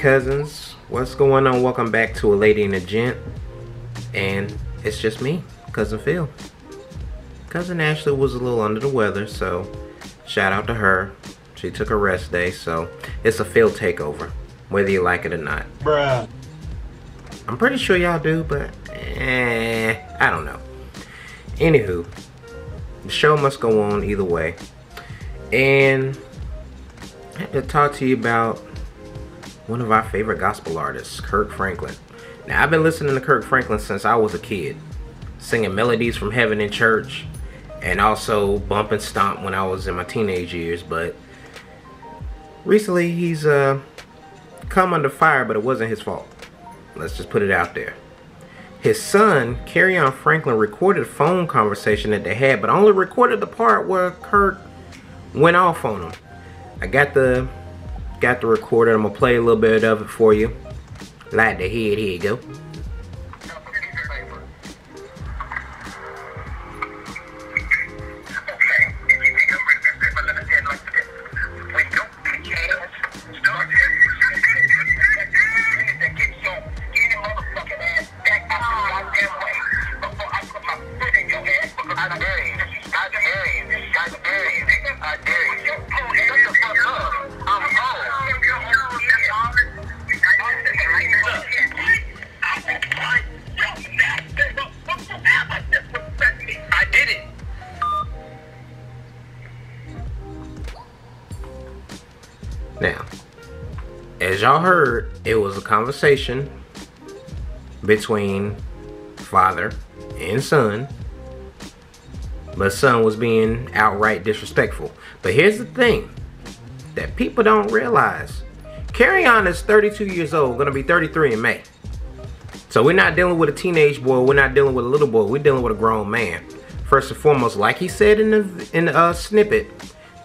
cousins, what's going on? Welcome back to A Lady and a Gent. And it's just me, Cousin Phil. Cousin Ashley was a little under the weather, so shout out to her. She took a rest day, so it's a Phil takeover, whether you like it or not. Bruh. I'm pretty sure y'all do, but I don't know. Anywho, the show must go on either way. And I had to talk to you about one of our favorite gospel artists, Kirk Franklin. Now, I've been listening to Kirk Franklin since I was a kid, singing melodies from heaven in church, and also bump and stomp when I was in my teenage years. But recently, he's come under fire, but it wasn't his fault. Let's just put it out there. His son, Kerrion Franklin, recorded a phone conversation that they had, but only recorded the part where Kirk went off on him. I got the recorder. I'm gonna play a little bit of it for you. Light the head. Here you go. Now, as y'all heard, it was a conversation between father and son, but son was being outright disrespectful. But here's the thing that people don't realize. Kerrion is 32 years old, gonna be 33 in May. So we're not dealing with a teenage boy, we're not dealing with a little boy, we're dealing with a grown man. First and foremost, like he said in the snippet,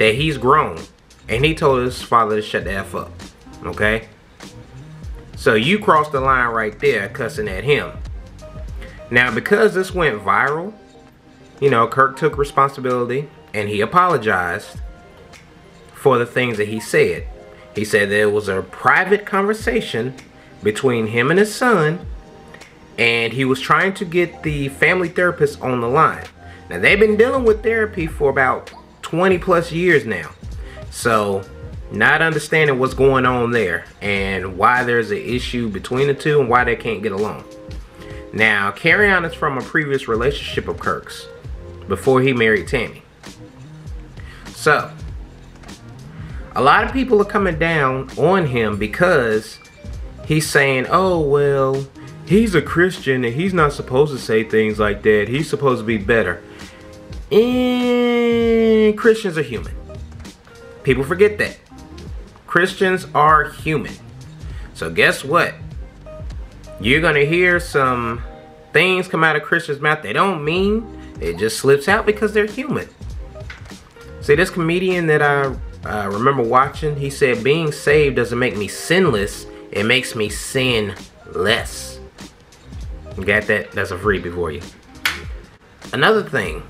that he's grown. And he told his father to shut the F up. Okay? So you crossed the line right there, cussing at him. Now, because this went viral, you know, Kirk took responsibility and he apologized for the things that he said. He said there was a private conversation between him and his son, and he was trying to get the family therapist on the line. Now, they've been dealing with therapy for about 20 plus years now. So, not understanding what's going on there and why there's an issue between the two and why they can't get along. Now, Kerrion is from a previous relationship of Kirk's before he married Tammy. So, a lot of people are coming down on him because he's saying, oh, well, he's a Christian and he's not supposed to say things like that. He's supposed to be better. And Christians are human. People forget that. Christians are human. So guess what? You're going to hear some things come out of Christians' mouth they don't mean. It just slips out because they're human. See, this comedian that I remember watching, he said, being saved doesn't make me sinless. It makes me sin less. You got that? That's a freebie for you. Another thing.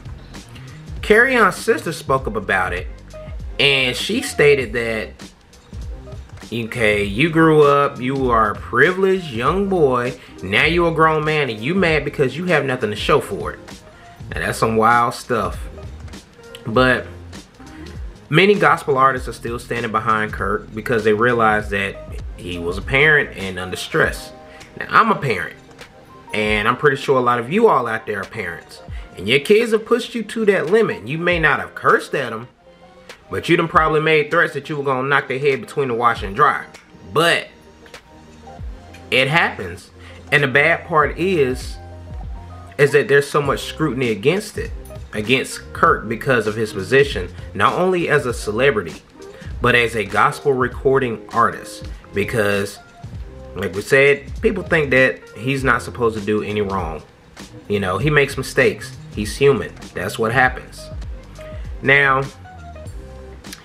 Kerrion's sister spoke up about it. And she stated that, okay, you grew up, you are a privileged young boy, now you're a grown man and you mad because you have nothing to show for it. Now that's some wild stuff. But many gospel artists are still standing behind Kirk because they realize that he was a parent and under stress. Now I'm a parent, and I'm pretty sure a lot of you all out there are parents. And your kids have pushed you to that limit. You may not have cursed at them, but you done probably made threats that you were going to knock their head between the washer and dryer. But it happens. And the bad part is that there's so much scrutiny against Kirk because of his position, not only as a celebrity, but as a gospel recording artist. Because, like we said, people think that he's not supposed to do any wrong. You know, he makes mistakes. He's human. That's what happens. Now,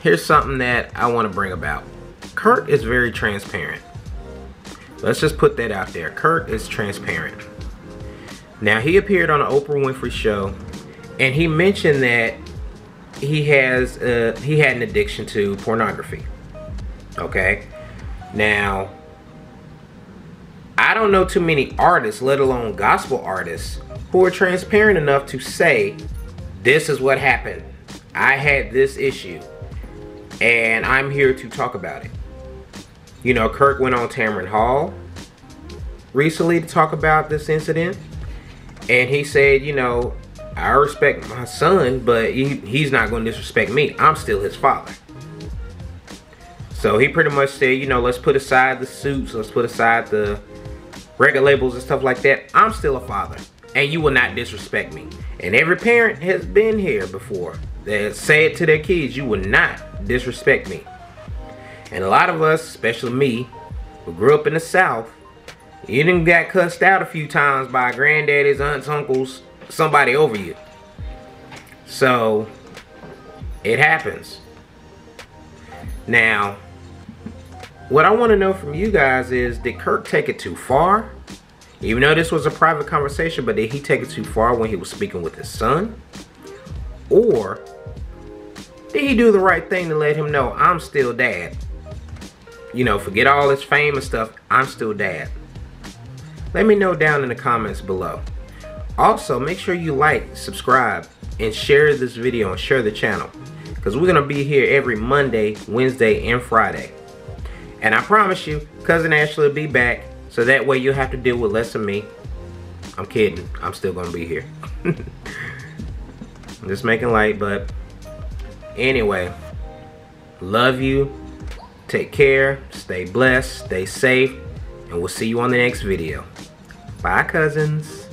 here's something that I want to bring about. Kirk is very transparent. Let's just put that out there. Kirk is transparent. Now, he appeared on the Oprah Winfrey Show, and he mentioned that he had an addiction to pornography. Okay? Now, I don't know too many artists, let alone gospel artists, who are transparent enough to say, this is what happened. I had this issue, and I'm here to talk about it. You know, Kirk went on Tamron Hall recently to talk about this incident, and he said, you know, I respect my son, but he's not going to disrespect me. I'm still his father. So he pretty much said, you know, let's put aside the suits, let's put aside the record labels and stuff like that. I'm still a father, and you will not disrespect me. And every parent has been here before. They say it to their kids, you will not disrespect me. And a lot of us, especially me, who grew up in the South, you done got cussed out a few times by granddaddies, aunts, uncles, somebody over you. So, it happens. Now, what I want to know from you guys is, did Kirk take it too far? Even though this was a private conversation, but did he take it too far when he was speaking with his son? Or did he do the right thing to let him know, I'm still dad? You know, forget all this fame and stuff, I'm still dad. Let me know down in the comments below. Also, make sure you like, subscribe, and share this video and share the channel. Because we're going to be here every Monday, Wednesday, and Friday. And I promise you, Cousin Ashley will be back. So that way you'll have to deal with less of me. I'm kidding. I'm still going to be here. I'm just making light, but anyway. Love you. Take care. Stay blessed. Stay safe. And we'll see you on the next video. Bye, cousins.